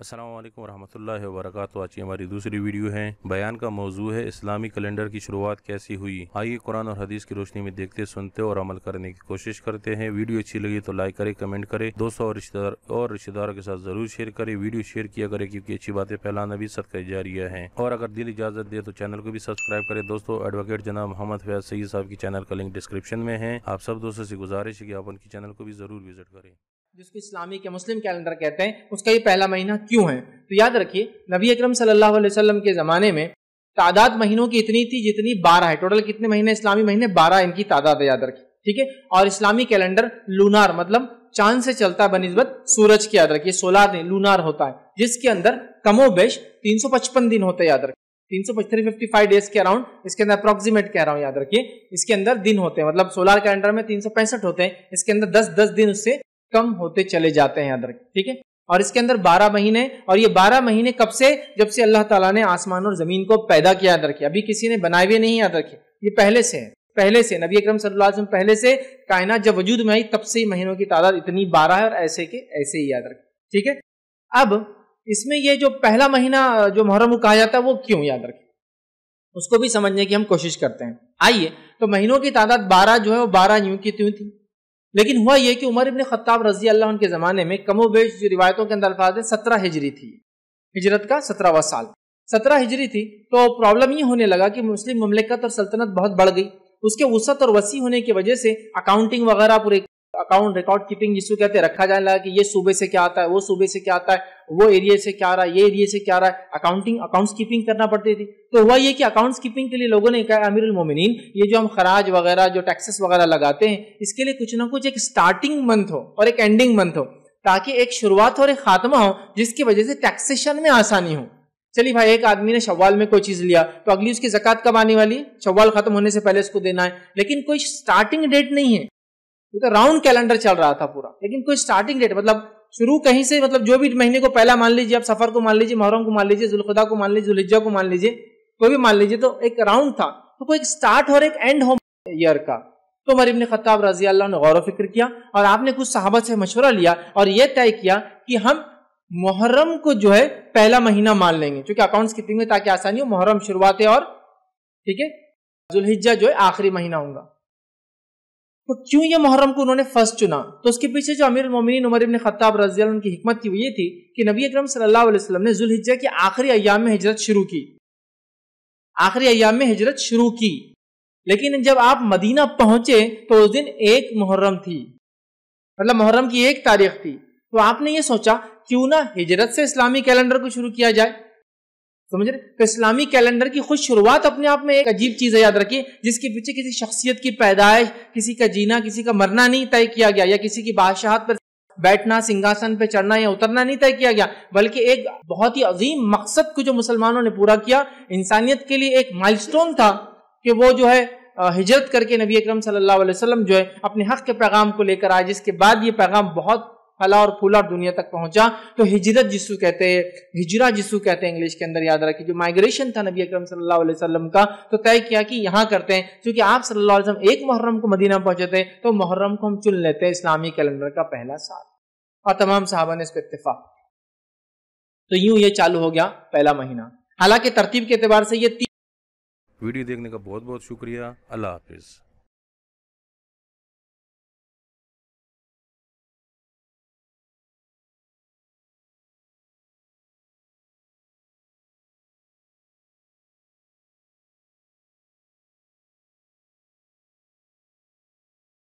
السلام علیکم ورحمۃ اللہ وبرکاتہ۔ آج کی ہماری دوسری ویڈیو ہے۔ بیان کا موضوع ہے اسلامی کیلنڈر کی شروعات کیسی ہوئی۔ آئیے قرآن اور حدیث کی روشنی میں دیکھتے، سنتے اور عمل کرنے کی کوشش کرتے ہیں۔ ویڈیو اچھی لگی تو لائک کرے، کمنٹ کرے، دوستوں اور رشتہ داروں کے ساتھ ضرور شیئر کرے۔ ویڈیو شیئر کیا کرے کیونکہ اچھی باتیں پھیلانا بھی صدقہ جاریہ ہے۔ اور اگر دل اجازت دے تو چینل کو بھی سبسکرائب کرے۔ دوستوں، ایڈوکیٹ جناب محمد فیاض سید صاحب کی چینل کا لنک ڈسکرپشن میں ہے۔ آپ سب دوستوں سے گزارش ہے کہ آپ ان کی چینل کو بھی ضرور وزٹ کریں۔ جس کو اسلامی کے مسلم کیلنڈر کہتے ہیں، اس کا یہ پہلا مہینہ کیوں ہے؟ تو یاد رکھیے، نبی اکرم صلی اللہ علیہ وسلم کے زمانے میں تعداد مہینوں کی اتنی تھی جتنی 12 ہے۔ ٹوٹل کتنے مہینے اسلامی مہینے؟ 12 ان کی تعداد ہے، یاد رکھیے، ٹھیک ہے۔ اور اسلامی کیلنڈر لونار مطلب چاند سے چلتا ہے بنسبت سورج کی، یاد رکھیے، سولار نہیں لونار ہوتا ہے، جس کے اندر کم و بیش 355 دن ہوتے ہیں، یاد رکھیے، 355 ڈیز کے اراؤنڈ، اس کے اندر اپروکسیمیٹ کہہ رہا ہوں، یاد رکھیے، اس کے اندر دن ہوتے ہیں، مطلب سولار کیلنڈر میں 365 ہوتے ہیں، اس کے اندر 10 دن اس سے کم ہوتے چلے جاتے ہیں، یاد رکھیں، ٹھیک ہے۔ اور اس کے اندر 12 مہینے، اور یہ 12 مہینے کب سے؟ جب سے اللہ تعالیٰ نے آسمان اور زمین کو پیدا کیا، یاد رکھیں، ابھی کسی نے بنائے ہوئے نہیں، یاد رکھیں، یہ پہلے سے ہے، پہلے سے نبی اکرم صلی اللہ علیہ وسلم پہلے سے کائنات جب وجود میں آئی تب سے ہی مہینوں کی تعداد اتنی 12 ہے، اور ایسے کے ایسے ہی، یاد رکھیں، ٹھیک ہے۔ اب اس میں یہ جو پہلا مہینہ جو محرم کو کہا جاتا ہے وہ کیوں، یاد رکھیں، اس کو بھی سمجھنے کی ہم کوشش کرتے ہیں۔ آئیے، تو مہینوں کی تعداد 12 جو ہے وہ 12 یوں کی تیوں تھی، لیکن ہوا یہ کہ عمر ابن خطاب رضی اللہ عنہ کے زمانے میں کم و بیش جو روایتوں کے اندر الفاظ ہے 17 ہجری تھی، ہجرت کا 17واں سال 17 ہجری تھی، تو پرابلم یہ ہونے لگا کہ مسلم مملکت اور سلطنت بہت بڑھ گئی، اس کے وسعت اور وسیع ہونے کی وجہ سے اکاؤنٹنگ وغیرہ پورے اکاؤنٹ ریکارڈ کیپنگ جس کو کہتے ہیں رکھا جانے لگا کہ یہ صوبے سے کیا آتا ہے، وہ صوبے سے کیا آتا ہے، وہ ایریا سے کیا آ رہا ہے، یہ ایریا سے کیا آ رہا ہے، اکاؤنٹس کیپنگ کرنا پڑتی تھی۔ تو ہوا یہ کہ اکاؤنٹس کیپنگ کے لیے لوگوں نے کہا امیر المومنین، یہ جو ہم خراج وغیرہ جو ٹیکسز وغیرہ لگاتے ہیں، اس کے لیے کچھ نہ کچھ ایک سٹارٹنگ منتھ ہو اور ایک اینڈنگ منتھ ہو، تاکہ ایک شروعات اور ایک خاتمہ ہو جس کی وجہ سے ٹیکسیشن میں آسانی ہو۔ چلیے بھائی، ایک آدمی نے شوال میں کوئی چیز لیا تو اگلی اس کی زکوٰۃ کب آنے والی ہے؟ شوال ختم ہونے سے پہلے اس کو دینا ہے، لیکن کوئی سٹارٹنگ ڈیٹ نہیں ہے، یہ تو راؤنڈ کیلنڈر چل رہا تھا پورا، لیکن کوئی سٹارٹنگ ڈیٹ مطلب شروع کہیں سے، مطلب جو بھی مہینے کو پہلا مان لیجیے، آپ سفر کو مان لیجیے، محرم کو مان لیجیے، ذوالقعدہ کو مان لیجیے، ذوالحجہ کو مان لیجیے، کوئی بھی مان لیجیے، تو ایک راؤنڈ تھا، تو کوئی ایک سٹارٹ اور ایک اینڈ ہو ایئر کا۔ تو عمر ابن خطاب رضی اللہ عنہ نے غور و فکر کیا، اور آپ نے کچھ صحابہ سے مشورہ لیا اور یہ طے کیا کہ ہم محرم کو جو ہے پہلا مہینہ مان لیں گے، کیونکہ اکاؤنٹس کیپنگ میں تاکہ آسانی ہو، محرم شروعات ہے اور ٹھیک ہے ذوالحجہ جو ہے آخری مہینہ ہوگا۔ تو کیوں یہ محرم کو انہوں نے فرسٹ چنا؟ تو اس کے پیچھے جو امیر المومنین عمر ابن خطاب رضی اللہ عنہ کی حکمت تھی وہ یہ تھی کہ نبی اکرم صلی اللہ علیہ وسلم نے ذوالحجہ کے آخری ایام میں ہجرت شروع کی، آخری ایام میں ہجرت شروع کی، لیکن جب آپ مدینہ پہنچے تو اس دن 1 محرم تھی، مطلب محرم کی 1 تاریخ تھی۔ تو آپ نے یہ سوچا کیوں نہ ہجرت سے اسلامی کیلنڈر کو شروع کیا جائے، سمجھ رہے؟ تو اسلامی کیلنڈر کی خود شروعات اپنے آپ میں ایک عجیب چیز ہے، یاد رکھیے، جس کے پیچھے کسی شخصیت کی پیدائش، کسی کا جینا، کسی کا مرنا نہیں طے کیا گیا، یا کسی کی بادشاہت پر بیٹھنا، سنگھاسن پہ چڑھنا یا اترنا نہیں طے کیا گیا، بلکہ ایک بہت ہی عظیم مقصد کو جو مسلمانوں نے پورا کیا، انسانیت کے لیے ایک مائلسٹون تھا کہ وہ جو ہے ہجرت کر کے نبی اکرم صلی اللہ علیہ وسلم جو ہے اپنے حق کے پیغام کو لے کر آئے، جس کے بعد یہ پیغام بہت پھلا اور پھولا دنیا تک پہنچا۔ تو ہجرت جسو کہتے ہیں، ہجرہ جسو کہتے ہیں انگلش کے اندر، یاد رکھیے، جو مائگریشن تھا نبی اکرم صلی اللہ علیہ وسلم کا، تو طے کیا کہ یہاں کرتے ہیں، کیونکہ آپ صلی اللہ علیہ وسلم 1 محرم کو مدینہ پہنچے تھے، تو محرم کو ہم چن لیتے ہیں اسلامی کیلنڈر کا پہلا سال، اور تمام صحابہ نے اس پہ اتفاق کیا۔ تو یوں یہ چالو ہو گیا پہلا مہینہ۔ حالانکہ ترتیب کے اعتبار سے یہ ویڈیو دیکھنے کا بہت بہت شکریہ۔ اللہ حافظ۔